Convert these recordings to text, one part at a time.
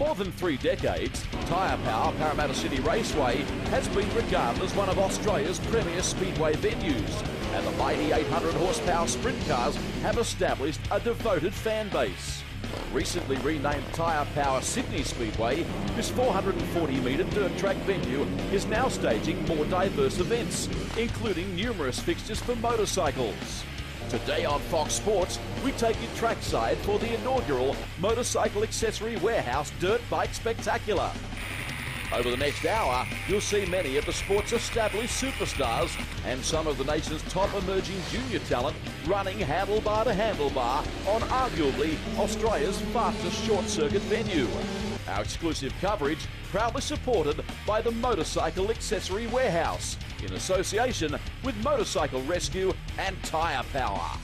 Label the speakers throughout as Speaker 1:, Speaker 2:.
Speaker 1: more than 3 decades, Tyre Power Parramatta City Raceway has been regarded as one of Australia's premier speedway venues, and the mighty 800 horsepower sprint cars have established a devoted fan base. Recently renamed Tyre Power Sydney Speedway, this 440-metre dirt track venue is now staging more diverse events, including numerous fixtures for motorcycles. Today on Fox Sports, we take you trackside for the inaugural Motorcycle Accessory Warehouse Dirt Bike Spectacular. Over the next hour, you'll see many of the sport's established superstars and some of the nation's top emerging junior talent running handlebar to handlebar on arguably Australia's fastest short-circuit venue. Our exclusive coverage proudly supported by the Motorcycle Accessory Warehouse in association with Motorcycle Rescue and Tyre Power.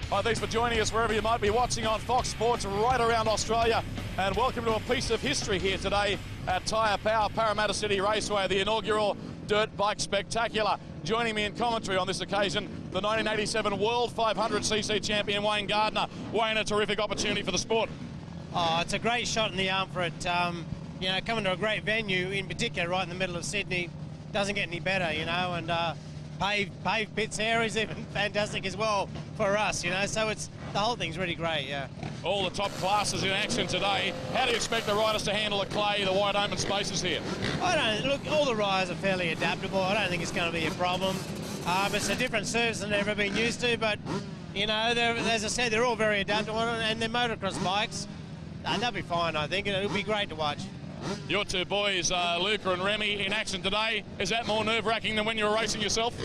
Speaker 2: Hi, thanks for joining us wherever you might be watching on Fox Sports right around Australia, and welcome to a piece of history here today at Tyre Power Parramatta City Raceway, the inaugural Dirt Bike Spectacular. Joining me in commentary on this occasion, the 1987 World 500cc champion Wayne Gardner. Wayne, a terrific opportunity for the sport.
Speaker 3: Oh, it's a great shot in the arm for it. You know, coming to a great venue, in particular right in the middle of Sydney, doesn't get any better, you know, and paved pits here is even fantastic as well for us, you know, so it's, the whole thing's really great, yeah.
Speaker 2: All the top classes in action today. How do you expect the riders to handle the clay, the wide open spaces here?
Speaker 3: Look, all the riders are fairly adaptable. I don't think it's going to be a problem. It's a different surface than they've ever been used to, but, you know, as I said, they're all very adaptable, and they're motocross bikes. They'll be fine, I think, and it'll be great to watch.
Speaker 2: Your two boys, Luca and Remy, in action today. Is that more nerve-wracking than when you were racing yourself?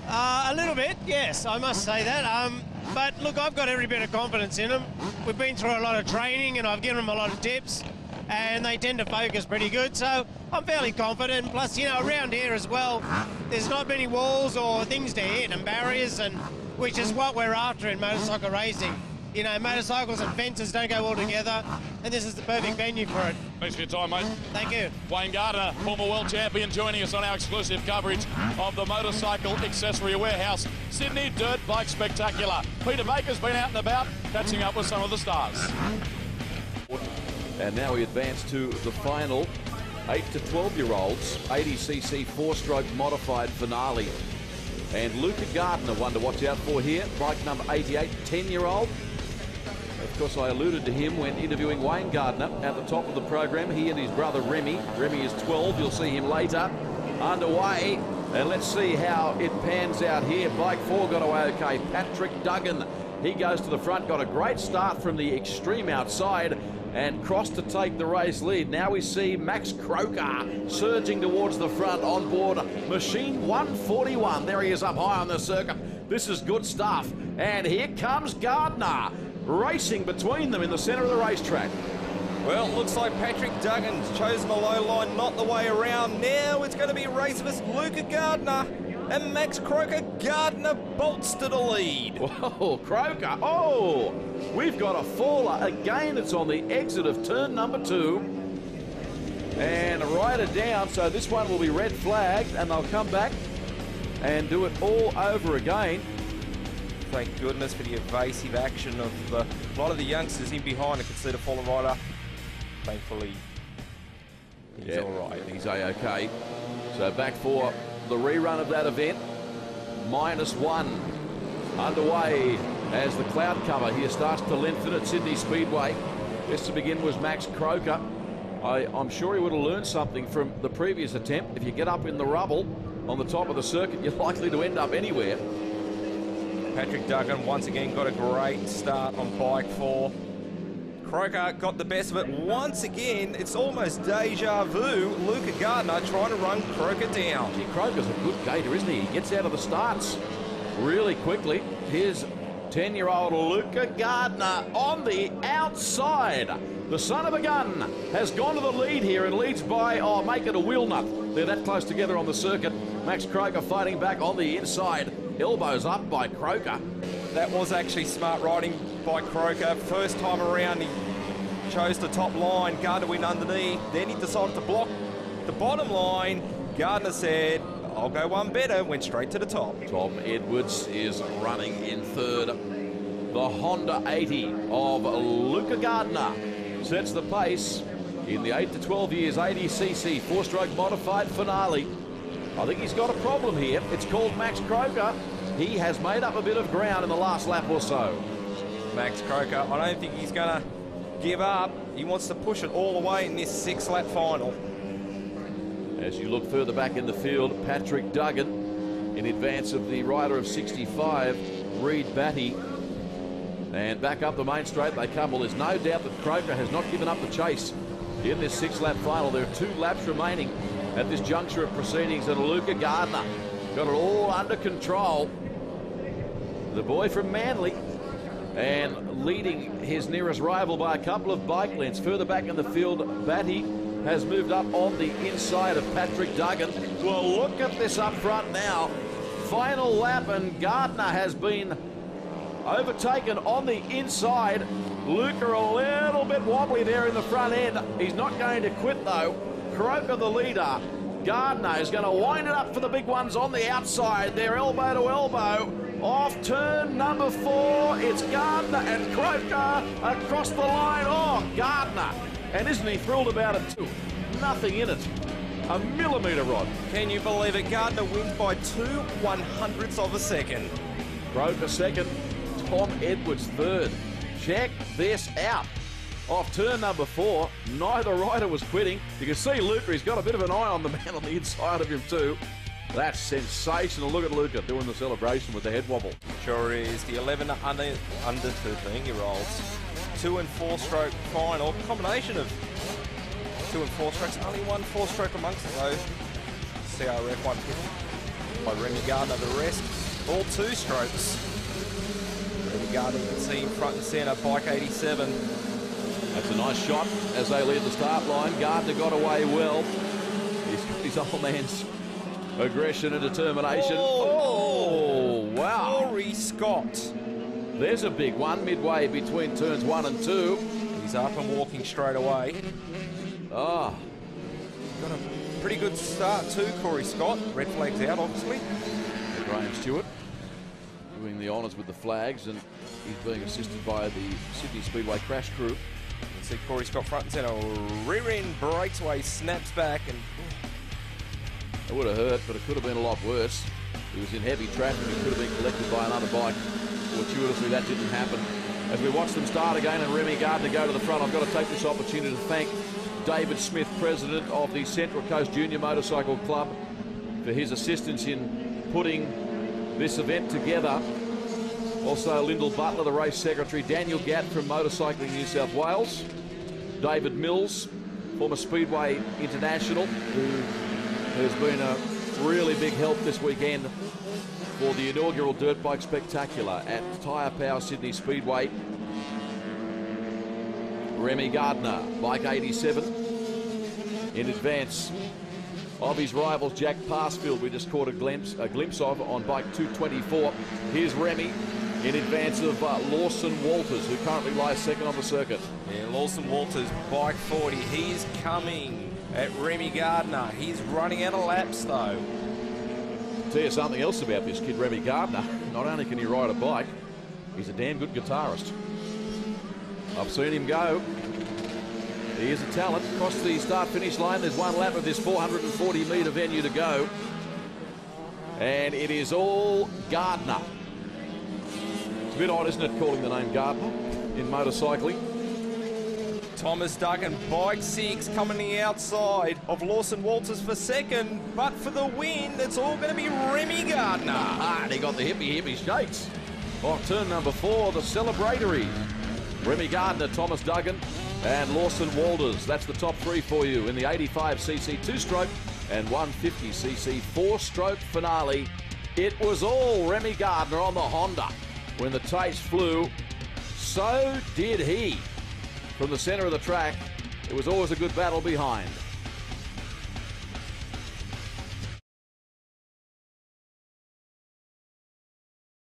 Speaker 3: A little bit, yes, I must say that. But look, I've got every bit of confidence in them. We've been through a lot of training and I've given them a lot of tips, and they tend to focus pretty good, so I'm fairly confident. Plus, you know, around here as well, there's not many walls or things to hit and barriers, and which is what we're after in motorcycle racing. You know, motorcycles and fences don't go well together, and this is the perfect venue for it.
Speaker 2: Thanks for your time, mate.
Speaker 3: Thank you.
Speaker 2: Wayne Gardner, former world champion, joining us on our exclusive coverage of the Motorcycle Accessory Warehouse Sydney Dirt Bike Spectacular. Peter Baker's been out and about, catching up with some of the stars.
Speaker 1: And now we advance to the final 8 to 12-year-olds 80cc 4-stroke modified finale. And Luca Gardner, one to watch out for here, bike number 88, 10-year-old. Of course, I alluded to him when interviewing Wayne Gardner at the top of the program. He and his brother Remy. Remy is 12. You'll see him later. Underway. And let's see how it pans out here. Bike 4 got away okay. Patrick Duggan. He goes to the front. Got a great start from the extreme outside and crossed to take the race lead. Now we see Max Croker surging towards the front on board Machine 141. There he is up high on the circuit. This is good stuff. And here comes Gardner, racing between them in the centre of the racetrack.
Speaker 4: Well, looks like Patrick Duggan's chosen a low line, not the way around. Now it's going to be racist Luca Gardner and Max Croker. Gardner bolts to the lead.
Speaker 1: Whoa, Croker. Oh, we've got a faller. Again, it's on the exit of turn number 2. And rider down, so this one will be red flagged, and they'll come back and do it all over again.
Speaker 4: Thank goodness for the evasive action of a lot of the youngsters in behind. I could see the faller rider. Thankfully, he's all right.
Speaker 1: He's A-okay. So back for the rerun of that event. -1 underway as the cloud cover here starts to lengthen at Sydney Speedway. This to begin was Max Croker. I'm sure he would have learned something from the previous attempt. If you get up in the rubble on the top of the circuit, you're likely to end up anywhere.
Speaker 4: Patrick Duggan once again got a great start on bike 4. Croker got the best of it once again. It's almost deja vu. Luca Gardner trying to run Croker down.
Speaker 1: Gee, Croker's a good gator, isn't he? He gets out of the starts really quickly. Here's 10-year-old Luca Gardner on the outside. The son of a gun has gone to the lead here and leads by, oh, make it a wheel nut. They're that close together on the circuit. Max Croker fighting back on the inside. Elbows up by Croker.
Speaker 4: That was actually smart riding by Croker. First time around, he chose the top line. Gardner went underneath. Then he decided to block the bottom line. Gardner said, I'll go one better. Went straight to the top.
Speaker 1: Tom Edwards is running in third. The Honda 80 of Luca Gardner. sets the pace in the 8 to 12 years 80cc 4-stroke modified finale. I think he's got a problem here. It's called Max Croker. He has made up a bit of ground in the last lap or so.
Speaker 4: Max Croker, I don't think he's going to give up. He wants to push it all the way in this 6-lap final.
Speaker 1: As you look further back in the field, Patrick Duggan in advance of the rider of 65, Reed Batty. And back up the main straight they come. Well, there's no doubt that Croker has not given up the chase in this 6-lap final. There are 2 laps remaining at this juncture of proceedings, and Luca Gardner got it all under control. The boy from Manly, and leading his nearest rival by a couple of bike lengths. Further back in the field, Batty has moved up on the inside of Patrick Duggan. Well, look at this up front now. Final lap, and Gardner has been overtaken on the inside. Luca a little bit wobbly there in the front end. He's not going to quit though. Croker the leader. Gardner is going to wind it up for the big ones on the outside. They're elbow to elbow. Off turn number 4, it's Gardner and Croker across the line. Oh, Gardner. And isn't he thrilled about it too? Nothing in it. A millimetre, Rod.
Speaker 4: Can you believe it? Gardner wins by 2/100ths of a second.
Speaker 1: Croker second, Tom Edwards third. Check this out. Off turn number 4, neither rider was quitting. You can see Luca, he's got a bit of an eye on the man on the inside of him too. That's sensational. Look at Luca doing the celebration with the head wobble.
Speaker 4: Sure is. The 11 under 13-year-olds. 2 and 4-stroke final. Combination of 2 and 4 strokes. Only one 4-stroke amongst it though. CRF 150 by Remy Gardner. The rest, all 2 strokes. Remy Gardner, you can see him front and centre, bike 87.
Speaker 1: That's a nice shot as they leave the start line. Gardner got away well. He's got his old man's aggression and determination. Oh, wow.
Speaker 4: Corey Scott.
Speaker 1: There's a big one midway between turns 1 and 2.
Speaker 4: He's up and walking straight away.
Speaker 1: Ah.
Speaker 4: Got a pretty good start too, Corey Scott. Red flags out, obviously.
Speaker 1: Graham Stewart doing the honours with the flags, and he's being assisted by the Sydney Speedway crash crew.
Speaker 4: You see Corey Scott front and centre. Rear end breaks away, snaps back, and
Speaker 1: it would have hurt, but it could have been a lot worse. He was in heavy traffic. He could have been collected by another bike. Fortuitously, that didn't happen. As we watch them start again and Remy Gardner go to the front, I've got to take this opportunity to thank David Smith, president of the Central Coast Junior Motorcycle Club, for his assistance in putting this event together. Also, Lyndall Butler, the race secretary, Daniel Gatt from Motorcycling New South Wales, David Mills, former Speedway International, who has been a really big help this weekend for the inaugural Dirt Bike Spectacular at Tyre Power Sydney Speedway. Remy Gardner, bike 87, in advance of his rivals Jack Passfield, we just caught a glimpse of on bike 224. Here's Remy in advance of Lawson Walters, who currently lies second on the circuit.
Speaker 4: Yeah, Lawson Walters, bike 40. He's coming at Remy Gardner. He's running out of laps though.
Speaker 1: I'll tell you something else about this kid, Remy Gardner. Not only can he ride a bike, he's a damn good guitarist. I've seen him go. He is a talent. Across the start-finish line, there's one lap of this 440-metre venue to go. And it is all Gardner. It's a bit odd, isn't it, calling the name Gardner in motorcycling?
Speaker 4: Thomas Duggan, bike 6, coming the outside of Lawson Walters for second, but for the win, it's all going to be Remy Gardner.
Speaker 1: And he got the hippie shakes. Off turn number 4, the celebratory. Remy Gardner, Thomas Duggan, and Lawson Walters. That's the top 3 for you in the 85cc 2-stroke and 150cc 4-stroke finale. It was all Remy Gardner on the Honda. When the taste flew, so did he. From the centre of the track, it was always a good battle behind.